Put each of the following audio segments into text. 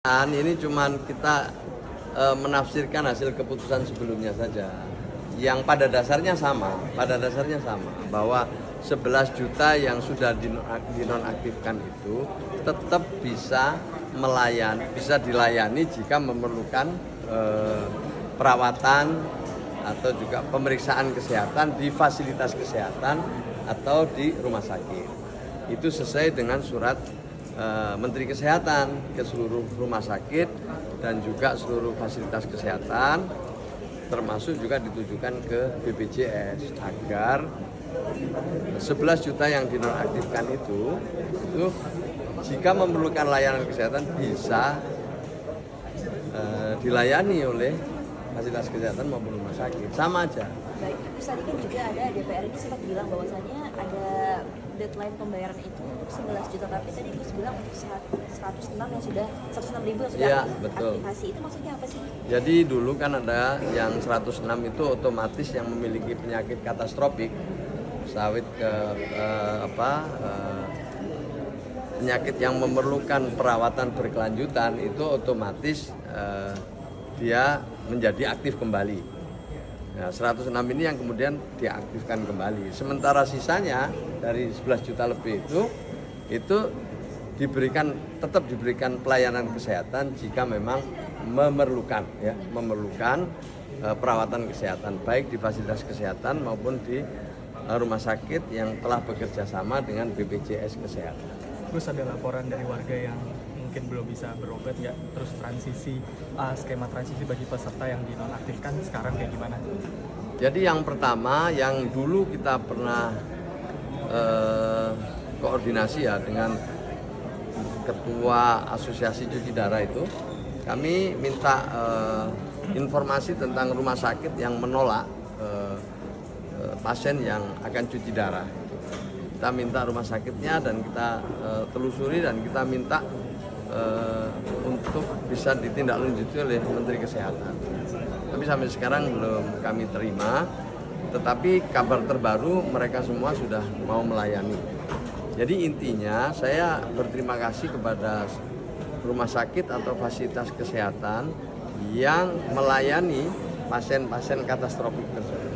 Ini cuman kita menafsirkan hasil keputusan sebelumnya saja, yang pada dasarnya sama bahwa 11 juta yang sudah dinonaktifkan itu tetap bisa dilayani jika memerlukan perawatan atau juga pemeriksaan kesehatan di fasilitas kesehatan atau di rumah sakit. Itu sesuai dengan surat Menteri Kesehatan ke seluruh rumah sakit dan juga seluruh fasilitas kesehatan, termasuk juga ditujukan ke BPJS agar 11 juta yang dinonaktifkan itu jika memerlukan layanan kesehatan bisa dilayani oleh fasilitas kesehatan maupun rumah sakit, sama aja. Baik, terus tadi kan juga ada DPR ini sempat bilang bahwasannya ada deadline pembayaran itu untuk 11 juta, tapi tadi Gus bilang untuk 106 yang sudah 106 ribu yang sudah ya, betul. aktivasi, itu maksudnya apa sih? Jadi dulu kan ada yang 106 itu otomatis yang memiliki penyakit katastropik, sawit penyakit yang memerlukan perawatan berkelanjutan itu otomatis dia menjadi aktif kembali. Nah, 106 ini yang kemudian diaktifkan kembali. Sementara sisanya dari 11 juta lebih itu tetap diberikan pelayanan kesehatan jika memang memerlukan perawatan kesehatan baik di fasilitas kesehatan maupun di rumah sakit yang telah bekerja sama dengan BPJS Kesehatan. Terus ada laporan dari warga yang mungkin belum bisa berobat ya, terus skema transisi bagi peserta yang dinonaktifkan sekarang kayak gimana? Jadi yang pertama, yang dulu kita pernah koordinasi ya dengan Ketua Asosiasi Cuci Darah itu, kami minta informasi tentang rumah sakit yang menolak pasien yang akan cuci darah. Kita minta rumah sakitnya dan kita telusuri dan kita minta untuk bisa ditindaklanjuti oleh Menteri Kesehatan. Tapi sampai sekarang belum kami terima, tetapi kabar terbaru mereka semua sudah mau melayani. Jadi intinya saya berterima kasih kepada rumah sakit atau fasilitas kesehatan yang melayani pasien-pasien katastropik tersebut.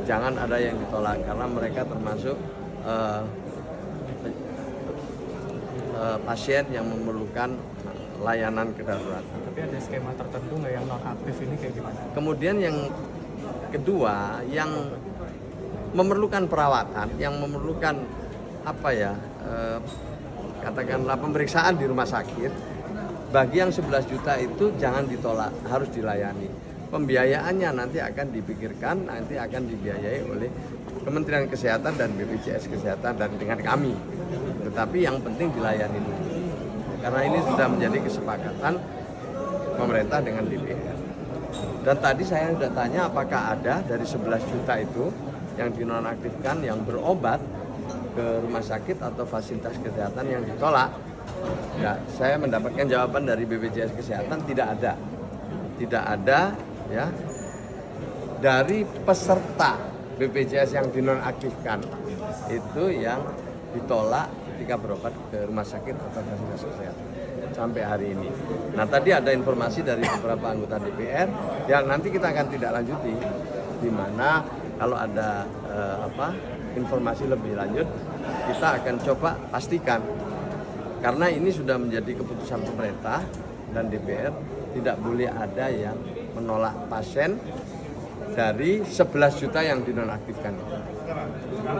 Jangan ada yang ditolak karena mereka termasuk pasien yang memerlukan layanan kedaruratan. Tapi ada skema tertentu nggak yang non aktif ini kayak gimana? Kemudian yang kedua, yang memerlukan perawatan, yang memerlukan katakanlah pemeriksaan di rumah sakit, bagi yang 11 juta itu jangan ditolak, harus dilayani. Pembiayaannya nanti akan dipikirkan, nanti akan dibiayai oleh Kementerian Kesehatan dan BPJS Kesehatan dan dengan kami. Tetapi yang penting dilayani dulu. Karena ini sudah menjadi kesepakatan pemerintah dengan DPR. Dan tadi saya sudah tanya apakah ada dari 11 juta itu yang dinonaktifkan yang berobat ke rumah sakit atau fasilitas kesehatan yang ditolak. Ya, saya mendapatkan jawaban dari BPJS Kesehatan tidak ada. Tidak ada ya dari peserta BPJS yang dinonaktifkan itu yang ditolak ketika berobat ke rumah sakit atau fasilitas kesehatan sampai hari ini. Nah, tadi ada informasi dari beberapa anggota DPR yang nanti kita akan tidak lanjuti, di mana kalau ada informasi lebih lanjut kita akan coba pastikan, karena ini sudah menjadi keputusan pemerintah dan DPR, tidak boleh ada yang menolak pasien dari 11 juta yang dinonaktifkan.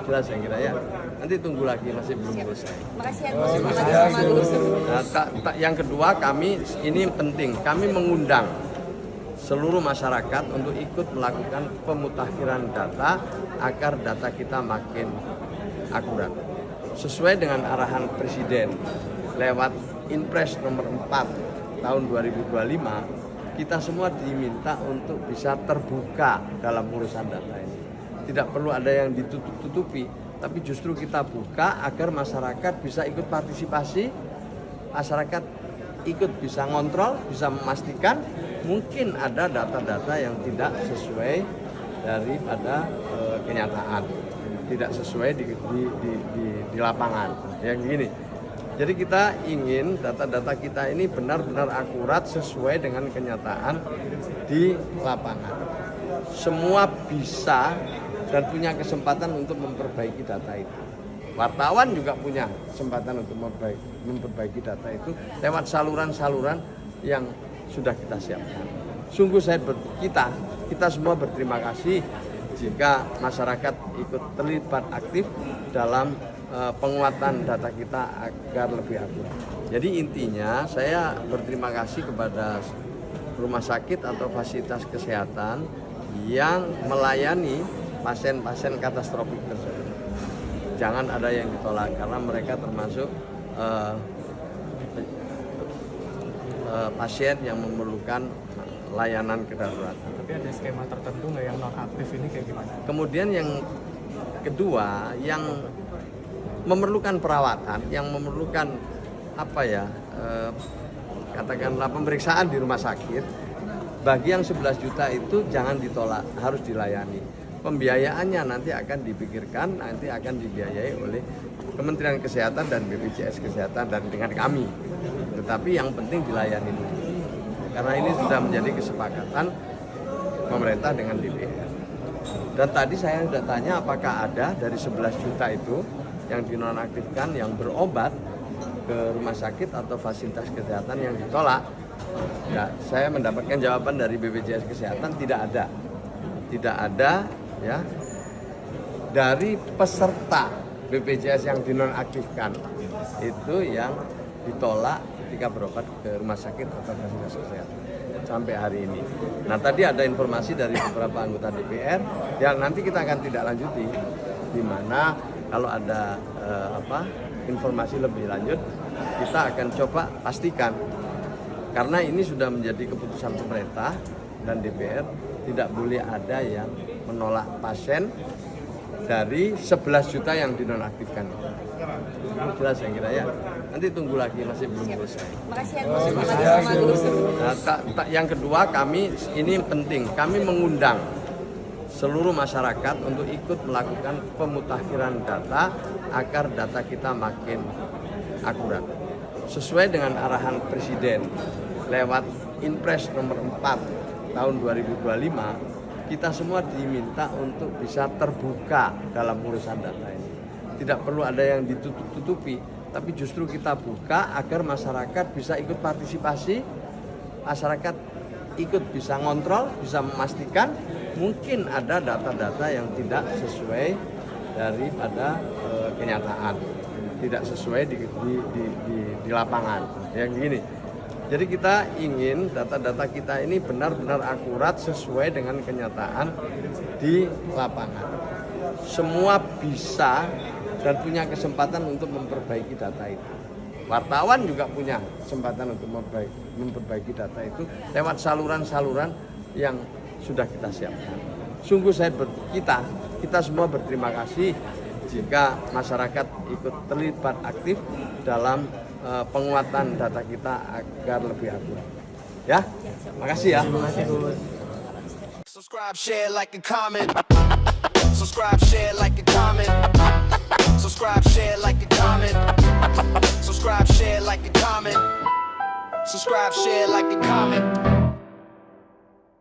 Jelas yang kira ya. Nanti tunggu lagi, masih belum selesai. Makasih ya Gus. Nah, yang kedua, kami ini penting, kami mengundang seluruh masyarakat untuk ikut melakukan pemutakhiran data agar data kita makin akurat. Sesuai dengan arahan Presiden lewat Inpres nomor 4 tahun 2025, kita semua diminta untuk bisa terbuka dalam urusan data ini. Tidak perlu ada yang ditutup-tutupi, tapi justru kita buka agar masyarakat bisa ikut partisipasi, masyarakat ikut bisa ngontrol, bisa memastikan mungkin ada data-data yang tidak sesuai daripada kenyataan, tidak sesuai di lapangan. Yang gini, Jadi kita ingin data-data kita ini benar-benar akurat sesuai dengan kenyataan di lapangan. Semua bisa dan punya kesempatan untuk memperbaiki data itu. Wartawan juga punya kesempatan untuk memperbaiki data itu lewat saluran-saluran yang sudah kita siapkan. Sungguh kita semua berterima kasih jika masyarakat ikut terlibat aktif dalam penguatan data kita agar lebih akurat. Jadi intinya saya berterima kasih kepada rumah sakit atau fasilitas kesehatan yang melayani pasien-pasien katastrofik tersebut. Jangan ada yang ditolak karena mereka termasuk pasien yang memerlukan layanan kedaruratan. Tapi ada skema tertentu nggak yang non aktif ini kayak gimana? Kemudian yang kedua yang memerlukan perawatan, yang memerlukan katakanlah pemeriksaan di rumah sakit, bagi yang 11 juta itu jangan ditolak, harus dilayani. Pembiayaannya nanti akan dipikirkan, nanti akan dibiayai oleh Kementerian Kesehatan dan BPJS Kesehatan dan dengan kami. Tetapi yang penting dilayani dulu. Karena ini sudah menjadi kesepakatan pemerintah dengan DPR. Dan tadi saya sudah tanya apakah ada dari 11 juta itu yang dinonaktifkan yang berobat ke rumah sakit atau fasilitas kesehatan yang ditolak. Ya, saya mendapatkan jawaban dari BPJS Kesehatan tidak ada. Tidak ada ya dari peserta BPJS yang dinonaktifkan itu yang ditolak ketika berobat ke rumah sakit atau fasilitas kesehatan sampai hari ini. Nah, tadi ada informasi dari beberapa anggota DPR yang nanti kita akan tidak lanjuti, di mana kalau ada informasi lebih lanjut kita akan coba pastikan, karena ini sudah menjadi keputusan pemerintah dan DPR, tidak boleh ada yang menolak pasien dari 11 juta yang dinonaktifkan. Jelas saya kira ya. Nanti tunggu lagi, masih belum selesai. Makasih ya Gus. Sama Gus. Nah, yang kedua, kami ini penting, kami mengundang seluruh masyarakat untuk ikut melakukan pemutakhiran data agar data kita makin akurat. Sesuai dengan arahan Presiden lewat Inpres nomor 4 tahun 2025, kita semua diminta untuk bisa terbuka dalam urusan data ini. Tidak perlu ada yang ditutup-tutupi, tapi justru kita buka agar masyarakat bisa ikut partisipasi, masyarakat ikut bisa ngontrol, bisa memastikan mungkin ada data-data yang tidak sesuai daripada kenyataan, tidak sesuai di lapangan. Yang gini. Jadi kita ingin data-data kita ini benar-benar akurat sesuai dengan kenyataan di lapangan. Semua bisa dan punya kesempatan untuk memperbaiki data itu. Wartawan juga punya kesempatan untuk memperbaiki data itu lewat saluran-saluran yang sudah kita siapkan. Sungguh kita semua berterima kasih jika masyarakat ikut terlibat aktif dalam penguatan data kita agar lebih akurat. Ya, makasih ya. Subscribe, share, like, and comment. Subscribe, share, like, and comment. Subscribe, share, like, and comment. Subscribe, share, like, and comment. Subscribe, share, like, and comment.